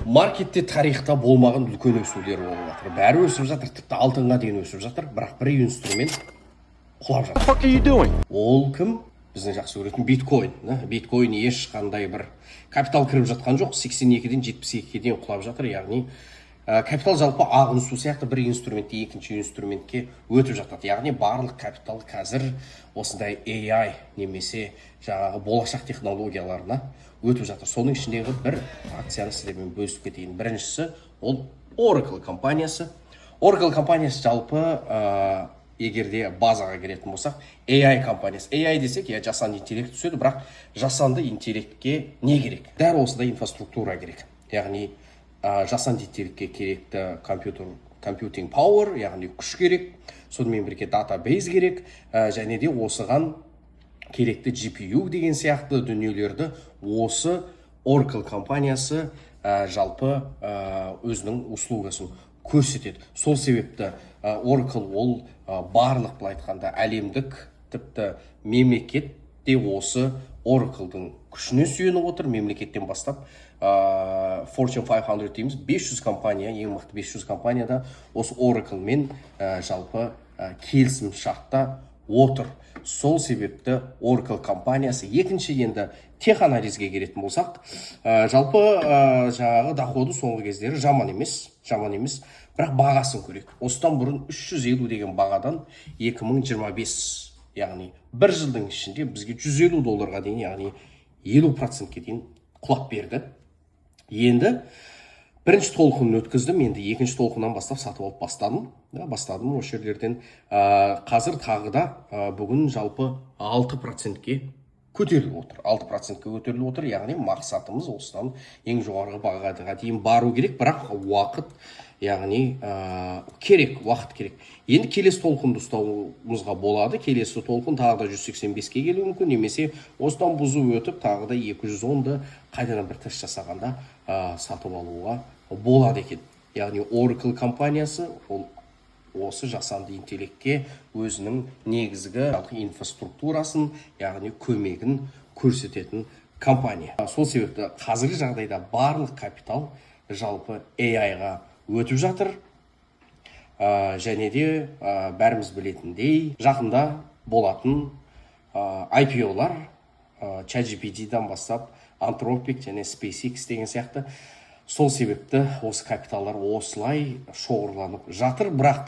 Маркетте тарихта болмаған үлкен өсулер болып жатыр. Бәрі өсіп жатыр, тіпті алтынға дейін өсіп жатыр, бірақ бір инструмент құлап жатыр. Ол кім? Біздің жақсы көретін биткоин. Биткоин ешқандай бір капитал кіріп жатқан жоқ, 82-ден 72-ге дейін құлап жатыр. Яғни капитал жалпы ағын су сияқты бір инструментте екінші инструментке өтіп жатады. Яғни барлық капитал қазір осындай AI немесе жаңағы болашақ технологияларына өтіп жатыр. Соның ішіндегі бір акцияны сіздермен бөлісіп кетейін. Біріншісі ол Oracle компаниясы. Oracle компаниясы жалпы егерде базаға келетін болсақ, AI компаниясы. AI десек, жасанды интеллект түседі, бірақ жасанды интеллектке не керек? Дәл осындай инфраструктура керек. Яғни жасанды интеллектке керекті компьютинг пауэр, яғни күш керек, сонымен бірге датабейс керек, және де осыған керекті GPU деген сияқты дүниелерді осы Oracle компаниясы жалпы өзінің услугасын көрсетеді. Сол себепті Oracle ол барлық былай айтқанда әлемдік тіпті мемлекет те осы Oracle-дың күшіне сүйеніп отыр. Мемлекеттен бастап Fortune 500 дейміз, 500 компания, ең мықты 500 компанияда осы Oracle-мен жалпы келісім шартта отыр. Сол себепті Oracle компаниясы екінші енді теханализге келетін болсақ, жалпы жаңағы доходы соңғы кездері жаман емес, бірақ бағасын көрейік. Осыдан бұрын 350 деген бағадан 2025, яғни бір жылдың ішінде бізге $150 дейін, яғни 50%-ке дейін құлап берді. Енді бірінші толқынын өткіздім, енді екінші толқыннан бастап сатып алып бастадым осы жерлерден. Қазір тағы да бүгін жалпы 6%-ке көтеріліп отыр. 6%-ке көтеріліп отыр, яғни мақсатымыз осыдан ең жоғарғы бағаға дейін бару керек, бірақ уақыт, яғни уақыт керек. Енді келесі толқынды ұстауымызға болады. Келесі толқын тағы да 185-ке келуі мүмкін, немесе осыдан бұзу өтіп, тағы да 210-ды қайдан бір тест жасағанда сатып алуға болады екен. Яғни Oracle компаниясы осы жасанды интеллектке өзінің негізгі инфраструктурасын, яғни көмегін көрсететін компания. Сол себепті қазіргі жағдайда барлық капитал жалпы AI-ға өтіп жатыр. Және де бәріміз білетіндей жақында болатын IPO-лар ChatGPT-дан бастап Anthropic және SpaceX деген сияқты. Сол себепті осы капиталдар осылай шоғырланып жатыр, бірақ